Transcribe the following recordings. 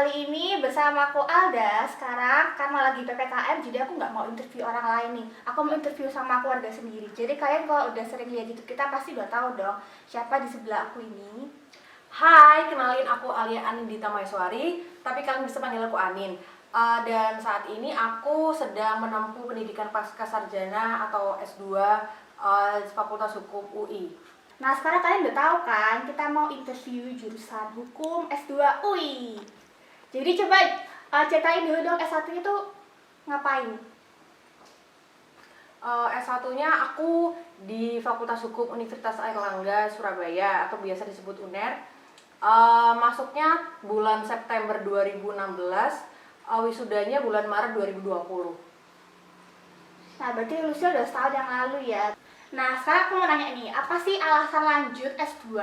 kali ini bersama aku Alda. Sekarang karena lagi PPKM, jadi aku nggak mau interview orang lain nih. Aku mau interview sama keluarga sendiri. Jadi kalian kalau udah sering lihat YouTube kita pasti udah tahu dong siapa di sebelah aku ini. Hai, kenalin aku Alia Anindita Maeswari, tapi kalian bisa panggil aku Anin. Dan saat ini aku sedang menempuh pendidikan pascasarjana atau S2 Fakultas Hukum UI. Nah sekarang kalian udah tahu kan kita mau interview jurusan hukum S2 UI. Jadi coba ceritain dulu dong S1 itu ngapain? S1-nya aku di Fakultas Hukum Universitas Airlangga Surabaya atau biasa disebut UNER. Masuknya bulan September 2016, wisudanya bulan Maret 2020. Nah berarti lulusnya udah setahun yang lalu ya. Nah sekarang aku mau nanya nih, apa sih alasan lanjut S2?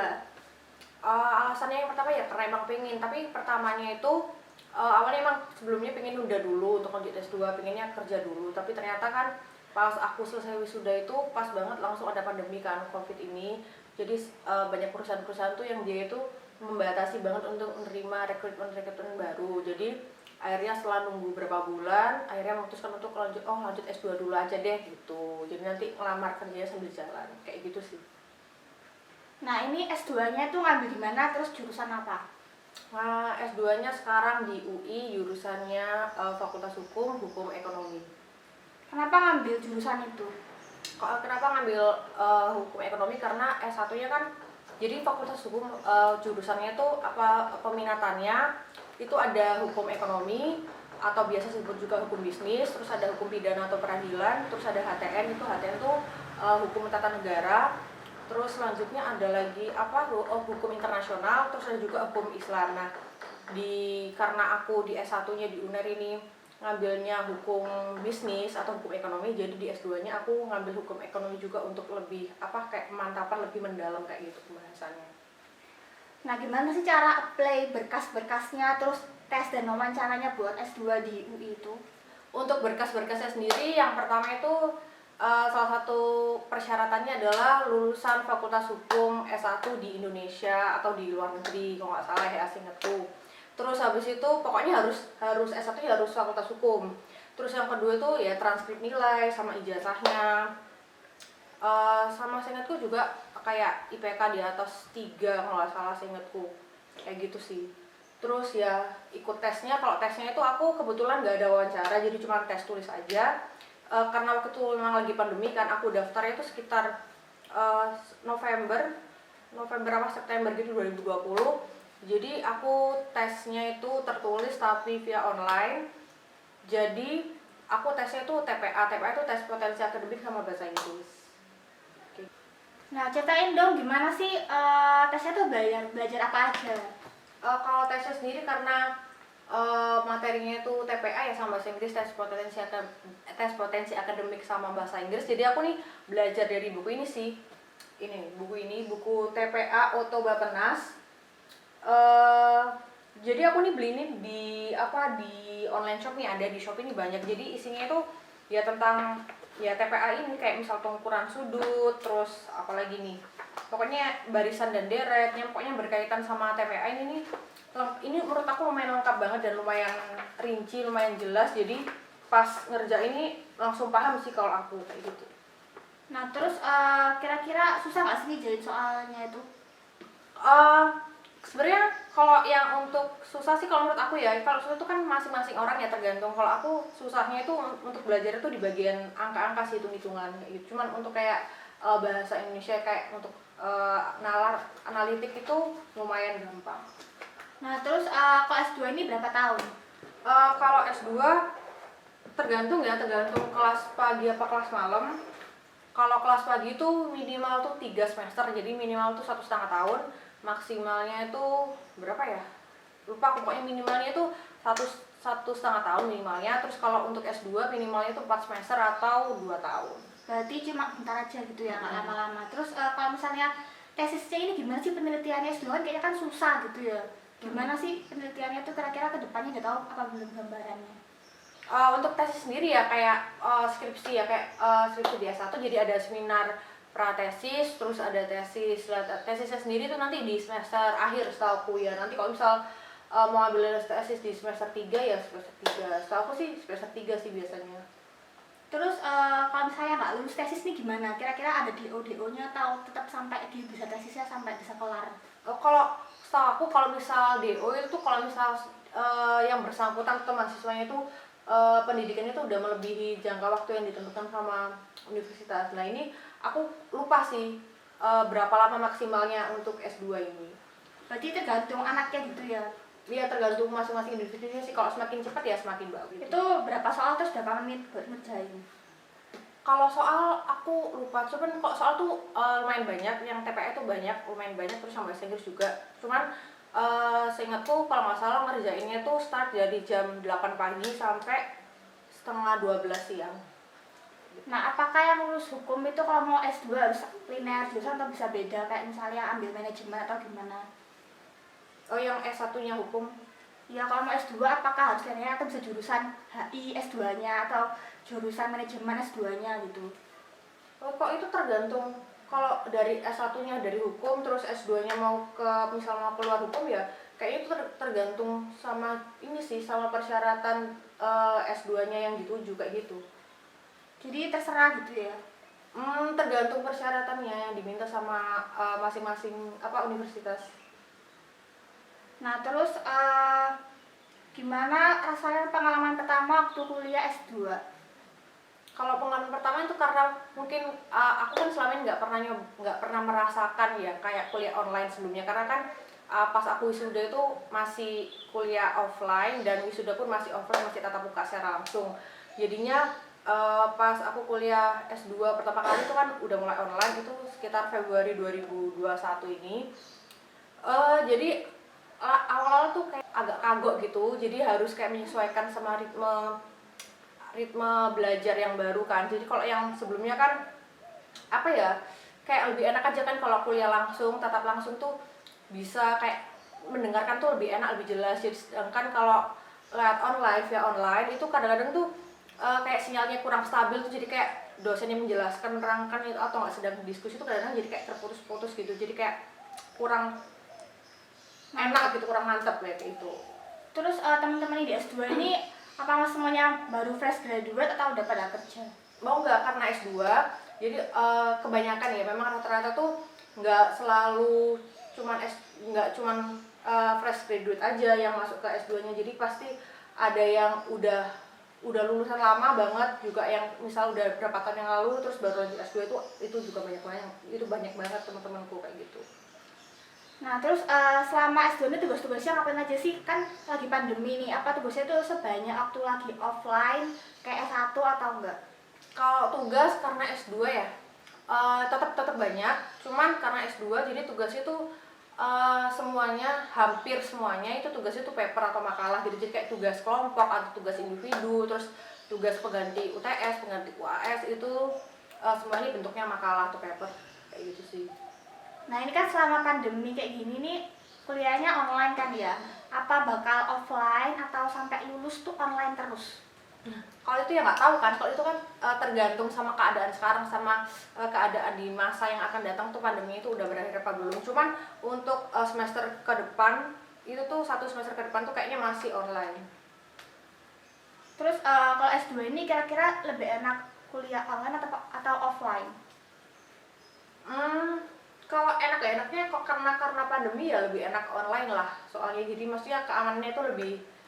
Alasannya yang pertama ya karena emang pengen, tapi pertamanya itu awalnya emang sebelumnya pengen nunda dulu untuk lanjut S2, pengennya kerja dulu, tapi ternyata kan pas aku selesai wisuda itu pas banget langsung ada pandemi kan, COVID ini. Jadi banyak perusahaan-perusahaan tuh yang dia itu membatasi banget untuk menerima rekrutmen baru. Jadi akhirnya setelah nunggu berapa bulan, akhirnya memutuskan untuk lanjut S2 dulu aja deh gitu. Jadi nanti ngelamar kerjanya sambil jalan, kayak gitu sih. Nah ini S2-nya tuh ngambil di mana, terus jurusan apa? Nah, S2-nya sekarang di UI, jurusannya Fakultas Hukum, Hukum Ekonomi. Kenapa ngambil jurusan itu? Kenapa ngambil Hukum Ekonomi? Karena S1-nya kan, jadi Fakultas Hukum jurusannya itu peminatannya itu ada Hukum Ekonomi atau biasa disebut juga Hukum Bisnis, terus ada Hukum Pidana atau Peradilan, terus ada HTN, itu HTN itu Hukum Tata Negara. Terus selanjutnya ada lagi Hukum Internasional, terus ada juga Hukum Islam. Nah, karena aku di S1-nya di UNER ini ngambilnya Hukum Bisnis atau Hukum Ekonomi, jadi di S2-nya aku ngambil Hukum Ekonomi juga untuk lebih kayak pemantapan lebih mendalam kayak gitu pembahasannya. Nah gimana sih cara apply berkas-berkasnya, terus tes dan wawancaranya buat S2 di UI itu? Untuk berkas-berkasnya sendiri, yang pertama itu salah satu persyaratannya adalah lulusan Fakultas Hukum S1 di Indonesia atau di luar negeri kalau nggak salah ya, seingatku. Terus habis itu pokoknya harus S1 ya harus Fakultas Hukum. Terus yang kedua itu ya transkrip nilai sama ijazahnya. Sama seingatku juga kayak IPK di atas 3 kalau nggak salah seingatku. Kayak gitu sih. Terus ya ikut tesnya, kalau tesnya itu aku kebetulan nggak ada wawancara, jadi cuma tes tulis aja. Karena waktu itu memang lagi pandemi kan, aku daftarnya itu sekitar November apa September gitu 2020. Jadi aku tesnya itu tertulis tapi via online. Jadi aku tesnya itu TPA itu tes potensi akademik sama bahasa Inggris. Nah ceritain dong gimana sih tesnya tuh belajar apa aja? Kalau tesnya sendiri karena materinya itu TPA ya sama bahasa Inggris, tes potensi akademik sama bahasa Inggris. Jadi aku nih belajar dari buku ini sih. Buku TPA Oto Bapenas. Jadi aku nih beli ini di online shop nih, ada di Shopee nih banyak. Jadi isinya itu ya tentang ya TPA ini, kayak misal pengukuran sudut, terus apalagi nih. Pokoknya barisan dan deretnya, pokoknya berkaitan sama TPA ini nih. Ini menurut aku lumayan lengkap banget dan lumayan rinci, lumayan jelas. Jadi pas ngerjain ini langsung paham sih kalau aku kayak gitu. Nah terus kira-kira susah nggak sih jadiin soalnya itu? Sebenarnya kalau yang untuk susah sih kalau menurut aku ya, kalau susah itu kan masing-masing orang ya, tergantung. Kalau aku susahnya itu untuk belajar itu di bagian angka-angka sih, hitung-hitungan gitu. Cuman untuk kayak bahasa Indonesia kayak untuk nalar analitik itu lumayan gampang. Nah terus kalau S2 ini berapa tahun? Kalau S2 tergantung kelas pagi apa kelas malam. Kalau kelas pagi itu minimal tuh 3 semester, jadi minimal tuh 1,5 tahun. Maksimalnya itu berapa ya? Lupa, pokoknya minimalnya itu 1,5 tahun minimalnya. Terus kalau untuk S2 minimalnya itu 4 semester atau 2 tahun. Berarti cuma bentar aja gitu ya, nggak lama-lama. Terus kalau misalnya tesisnya ini gimana sih penelitiannya? S2 kan kayaknya kan susah gitu ya. Gimana sih penelitiannya tuh kira-kira ke depannya, nggak tahu apa belum gambarannya? Untuk tesis sendiri ya kayak skripsi ya, kayak skripsi di S1, jadi ada seminar pratesis, terus ada tesis. Tesisnya sendiri tuh nanti di semester akhir setahuku ya. Nanti kalau misal mau ambil tesis di semester 3 ya semester 3. Setahu aku sih semester 3 sih biasanya. Terus kalau misalnya nggak lulus tesis nih gimana? Kira-kira ada DO-nya atau tetap sampai di bisa tesisnya sampai bisa kelar? Kalau setahu aku kalau misal DO itu kalau misal yang bersangkutan atau mahasiswanya itu pendidikannya itu udah melebihi jangka waktu yang ditentukan sama universitas. Nah ini aku lupa sih berapa lama maksimalnya untuk S2 ini. Berarti tergantung anaknya gitu ya? Iya tergantung masing-masing universitasnya sih. Kalau semakin cepat ya semakin bagus. Itu berapa soal terus berapa menit buat ngerjain? Kalau soal aku lupa, cuman kok soal tuh lumayan banyak, yang TPE tuh banyak, lumayan banyak, terus sama bahasa Inggris juga. Cuman seingatku kalau nggak salah ngerjainnya tuh start dari jam 8 pagi sampai setengah 12 siang. Nah, apakah yang lulus hukum itu kalau mau S2 harus linear jurusan atau bisa beda? Kayak misalnya ambil manajemen atau gimana? Oh yang S1-nya hukum? Ya, kalau mau S2 apakah harus linear atau bisa jurusan HI S2-nya atau jurusan manajemen S2-nya gitu? Oh, kok itu tergantung. Kalau dari S1-nya dari hukum, terus S2-nya mau ke misal mau keluar hukum ya kayaknya itu tergantung sama ini sih, sama persyaratan S2-nya yang dituju kayak gitu. Jadi terserah gitu ya? Tergantung persyaratannya yang diminta sama masing-masing universitas. Nah, terus gimana rasanya pengalaman pertama waktu kuliah S2? Kalau pengalaman pertama itu karena mungkin aku kan selama ini nggak pernah merasakan ya kayak kuliah online sebelumnya, karena kan pas aku wisuda itu masih kuliah offline dan wisuda pun masih offline, masih tatap muka secara langsung. Jadinya pas aku kuliah S2 pertama kali itu kan udah mulai online, itu sekitar Februari 2021 ini. Jadi awal-awal tuh kayak agak kagok gitu, jadi harus kayak menyesuaikan sama ritme belajar yang baru kan. Jadi kalau yang sebelumnya kan apa ya, kayak lebih enak aja kan kalau kuliah langsung, tatap langsung tuh bisa kayak mendengarkan tuh lebih enak, lebih jelas. Jadi sedangkan kalau lewat online, via online itu kadang-kadang tuh kayak sinyalnya kurang stabil tuh, jadi kayak dosennya menjelaskan menerangkan itu atau nggak sedang diskusi tuh kadang-kadang jadi kayak terputus-putus gitu, jadi kayak kurang enak gitu, kurang mantep kayak gitu. Terus teman-teman di S2 ini apa semuanya baru fresh graduate atau udah pada kerja? Mau nggak, karena S2 jadi kebanyakan ya memang rata-rata tuh nggak selalu nggak cuman fresh graduate aja yang masuk ke S2-nya, jadi pasti ada yang udah lulusan lama banget juga, yang misal udah berapa tahun yang lalu terus baru lanjut S2 itu juga banyak banget teman-temanku kayak gitu. Nah, terus selama S2 ini tugas-tugasnya ngapain aja sih? Kan lagi pandemi nih, apa tugasnya tuh sebanyak waktu lagi offline kayak S1 atau enggak? Kalau tugas karena S2 ya tetap banyak, cuman karena S2 jadi tugasnya tuh hampir semuanya itu tugasnya tuh paper atau makalah gitu, jadi kayak tugas kelompok atau tugas individu, terus tugas pengganti UTS, pengganti UAS itu semuanya bentuknya makalah atau paper kayak gitu sih. Nah, ini kan selama pandemi kayak gini nih, kuliahnya online kan ya? Apa bakal offline atau sampai lulus tuh online terus? Kalau itu ya nggak tahu kan, kalau itu kan tergantung sama keadaan sekarang, sama keadaan di masa yang akan datang tuh pandemi itu udah berakhir apa belum. Cuman untuk semester ke depan, itu tuh 1 semester ke depan tuh kayaknya masih online. Terus kalau S2 ini kira-kira lebih enak kuliah online atau offline? Kalau enak ya enaknya kok karena pandemi ya lebih enak online lah, soalnya jadi maksudnya keamanannya itu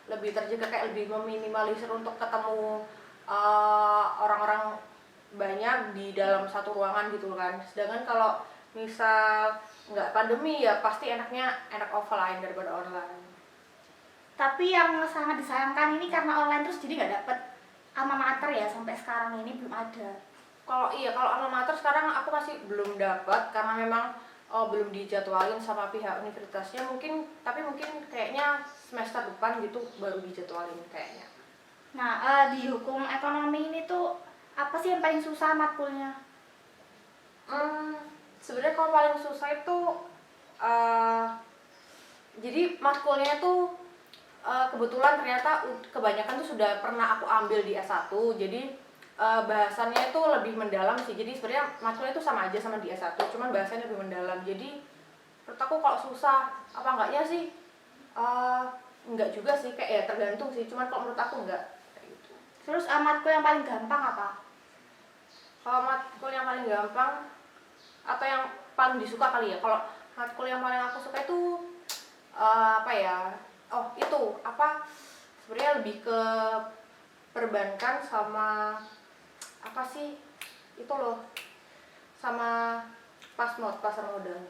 lebih terjaga, kayak lebih meminimalisir untuk ketemu orang-orang banyak di dalam satu ruangan gitu kan. Sedangkan kalau misal nggak pandemi ya pasti enak offline daripada online. Tapi yang sangat disayangkan ini karena online terus jadi nggak dapet alma mater ya, sampai sekarang ini belum ada. Kalau alma mater sekarang aku masih belum dapat karena memang belum dijadwalin sama pihak universitasnya, tapi mungkin kayaknya semester depan gitu baru dijadwalin kayaknya. Nah, di hukum ekonomi ini tuh apa sih yang paling susah matkulnya? Sebenarnya kalau paling susah itu jadi matkulnya tuh kebetulan ternyata kebanyakan tuh sudah pernah aku ambil di S1, jadi bahasannya itu lebih mendalam sih. Jadi sebenarnya matkulnya itu sama aja sama di S1, cuman bahasannya lebih mendalam. Jadi menurut aku kalau susah apa enggaknya sih Enggak juga sih, kayak ya tergantung sih, cuman kalau menurut aku enggak kayak gitu. Terus matkul yang paling gampang apa? Kalau matkul yang paling gampang atau yang paling disuka kali ya, kalau matkul yang paling aku suka itu apa ya, oh itu apa, sebenarnya lebih ke perbankan sama apa sih itu loh, sama pasar modal.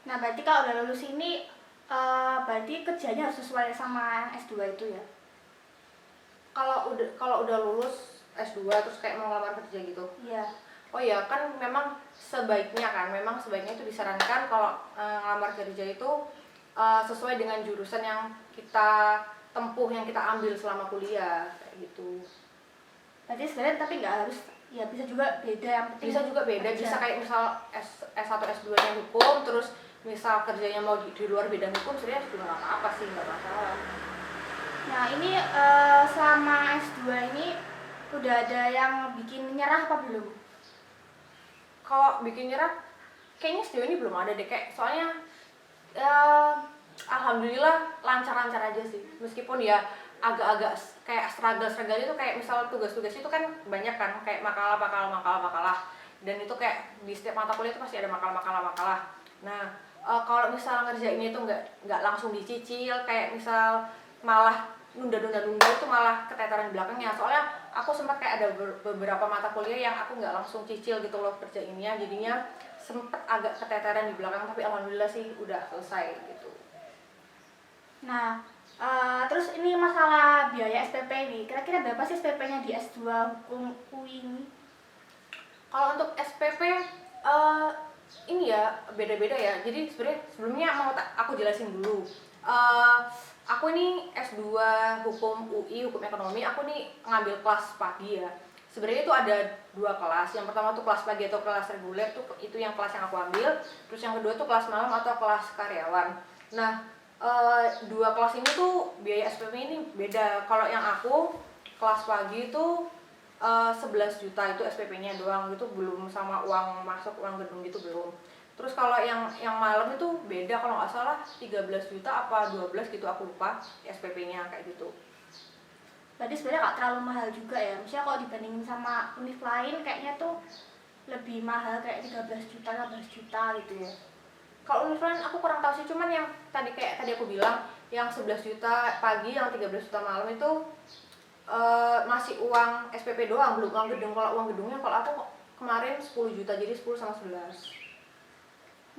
Nah, berarti kalau udah lulus ini berarti kerjanya harus sesuai sama yang S2 itu ya? Kalau udah lulus S2 terus kayak mau ngelamar kerja gitu. Iya. Oh iya, kan memang sebaiknya itu disarankan kalau ngelamar kerja itu sesuai dengan jurusan yang kita tempuh, yang kita ambil selama kuliah kayak gitu. Berarti sebenarnya tapi nggak harus, ya bisa juga beda, yang penting Bisa juga beda, kerja. bisa kayak misal S1 S2-nya hukum, terus misal kerjanya mau di luar bidang hukum, sebenarnya juga nggak apa-apa sih, nggak masalah. Nah, ini selama S2 ini udah ada yang bikin nyerah apa belum? Kalau bikin nyerah, kayaknya sejauh ini belum ada deh, kayak soalnya alhamdulillah lancar-lancar aja sih, meskipun ya agak-agak kayak struggle itu kayak misal tugas-tugas itu kan banyak kan, kayak makalah, dan itu kayak di setiap mata kuliah itu pasti ada makalah. Nah kalau misal ngerjainnya itu nggak langsung dicicil, kayak misal malah nunda itu malah keteteran di belakangnya. Soalnya aku sempat kayak ada beberapa mata kuliah yang aku nggak langsung cicil gitu loh kerjainnya, jadinya sempet agak keteteran di belakang, tapi alhamdulillah sih udah selesai gitu. Nah, terus ini masalah biaya SPP ini, kira-kira berapa sih SPP-nya di S2 Hukum UI ini? Kalau untuk SPP ini ya beda-beda ya. Jadi sebenarnya sebelumnya mau aku jelasin dulu. Aku ini S2 Hukum UI, Hukum Ekonomi. Aku nih ngambil kelas pagi ya. Sebenarnya itu ada 2 kelas. Yang pertama tuh kelas pagi atau kelas reguler, itu yang kelas yang aku ambil. Terus yang kedua tuh kelas malam atau kelas karyawan. Nah, 2 kelas ini tuh biaya SPP ini beda. Kalau yang aku kelas pagi itu 11 juta itu SPP-nya doang, itu belum sama uang masuk, uang gedung gitu belum. Terus kalau yang malam itu beda, kalau nggak salah 13 juta apa 12 gitu, aku lupa SPP-nya kayak gitu. Berarti sebenarnya nggak terlalu mahal juga ya, misalnya kalau dibandingin sama univ lain kayaknya tuh lebih mahal, kayak 13 juta, 15 juta gitu ya. Kalau univ lain aku kurang tahu sih, cuman yang tadi aku bilang, yang 11 juta pagi, yang 13 juta malam itu masih uang SPP doang, belum uang gedung. Kalau uang gedungnya kalau aku kemarin 10 juta, jadi 10 sama 11.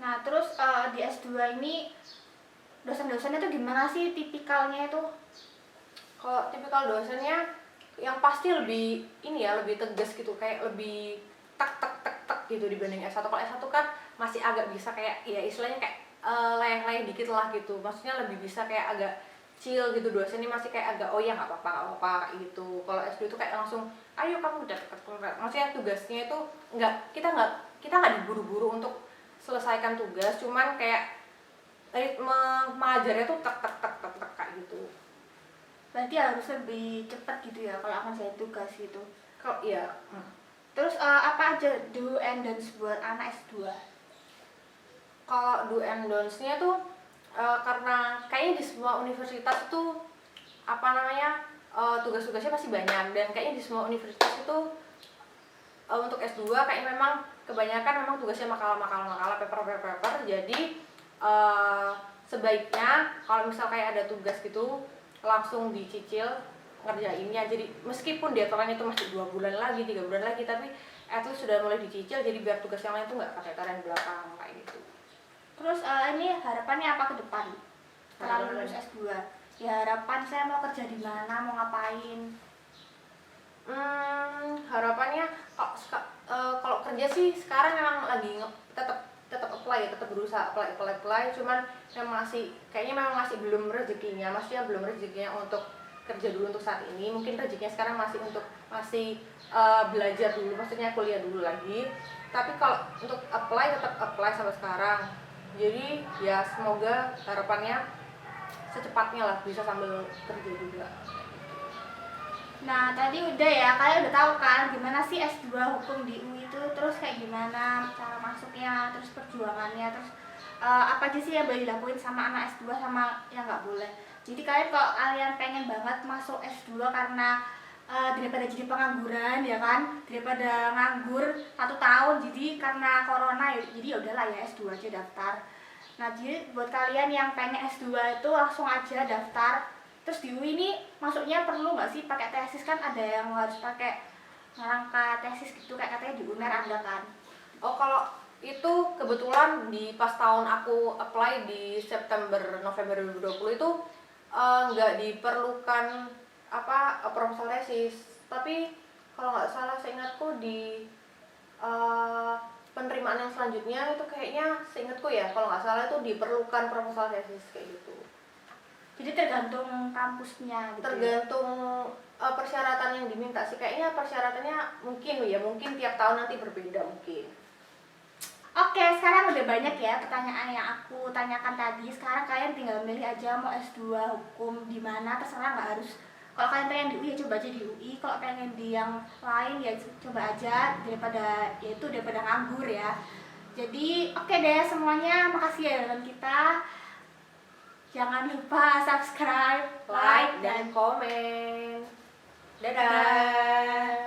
Nah, terus di S2 ini dosen-dosennya tuh gimana sih tipikalnya itu? Kalau tipikal dosennya yang pasti lebih ini ya, lebih tegas gitu, kayak lebih tek gitu dibanding S1. Kalau S1 kan masih agak bisa kayak ya istilahnya kayak layang-layang dikit lah gitu. Maksudnya lebih bisa kayak agak chill gitu, dosen ini masih kayak agak oh ya nggak apa-apa gitu. Kalau S2 itu kayak langsung ayo kamu udah maksudnya tugasnya itu kita nggak diburu-buru untuk selesaikan tugas, cuman kayak ritme mengajarnya tuh tek kayak gitu. Berarti harus lebih cepat gitu ya kalau akan saya tugas gitu. Kalau iya. Terus apa aja do and don'ts buat anak S2? Kalau do and don'ts-nya tuh karena kayaknya di semua universitas itu apa namanya tugas-tugasnya pasti banyak, dan kayaknya di semua universitas itu untuk S2 kayaknya memang kebanyakan memang tugasnya makalah, paper. Jadi sebaiknya kalau misal kayak ada tugas gitu langsung dicicil ngerjainnya. Jadi meskipun deadline itu masih 2 bulan lagi, 3 bulan lagi, tapi at least sudah mulai dicicil, jadi biar tugas yang lain tuh nggak keteteran belakang kayak gitu. Terus ini harapannya apa ke depan setelah lulus S2? Ya harapan saya mau kerja di mana, mau ngapain? Harapannya kalau kerja sih sekarang memang lagi tetap apply ya, tetap berusaha apply, cuman memang masih belum rezekinya, maksudnya belum rezekinya untuk kerja dulu untuk saat ini. Mungkin rezekinya sekarang masih belajar dulu, maksudnya kuliah dulu lagi. Tapi kalau untuk apply tetap apply sampai sekarang. Jadi ya semoga harapannya secepatnya lah bisa sambil kerja juga. Nah, tadi udah ya, kalian udah tahu kan gimana sih S2 Hukum di UI itu, terus kayak gimana cara masuknya, terus perjuangannya, terus apa aja sih yang boleh dilakuin sama anak S2 sama yang nggak boleh. Jadi kalau kalian pengen banget masuk S2 karena daripada jadi pengangguran ya kan, daripada nganggur 1 tahun, jadi karena corona jadi ya udahlah ya S2 aja daftar. Nah jadi buat kalian yang pengen S2 itu langsung aja daftar. Terus di UI ini masuknya perlu nggak sih pakai tesis? Kan ada yang harus pakai ngerangka tesis gitu, kayak katanya di UNER ada kan. Oh, kalau itu kebetulan di pas tahun aku apply di September November 2020 itu nggak diperlukan proposal tesis, tapi kalau nggak salah seingatku di penerimaan yang selanjutnya itu kayaknya seingatku ya, kalau nggak salah itu diperlukan proposal tesis kayak gitu. Jadi tergantung kampusnya gitu. Tergantung persyaratan yang diminta sih, kayaknya persyaratannya mungkin tiap tahun nanti berbeda mungkin. Oke, sekarang udah banyak ya pertanyaan yang aku tanyakan tadi. Sekarang kalian tinggal milih aja mau S2 hukum di mana, terserah, nggak harus. Kalau kalian pengen di UI ya coba aja di UI, kalau pengen di yang lain ya coba aja, daripada nganggur ya. Jadi oke deh semuanya, makasih ya nonton kita. Jangan lupa subscribe, Like dan komen. Dadah. Dadah.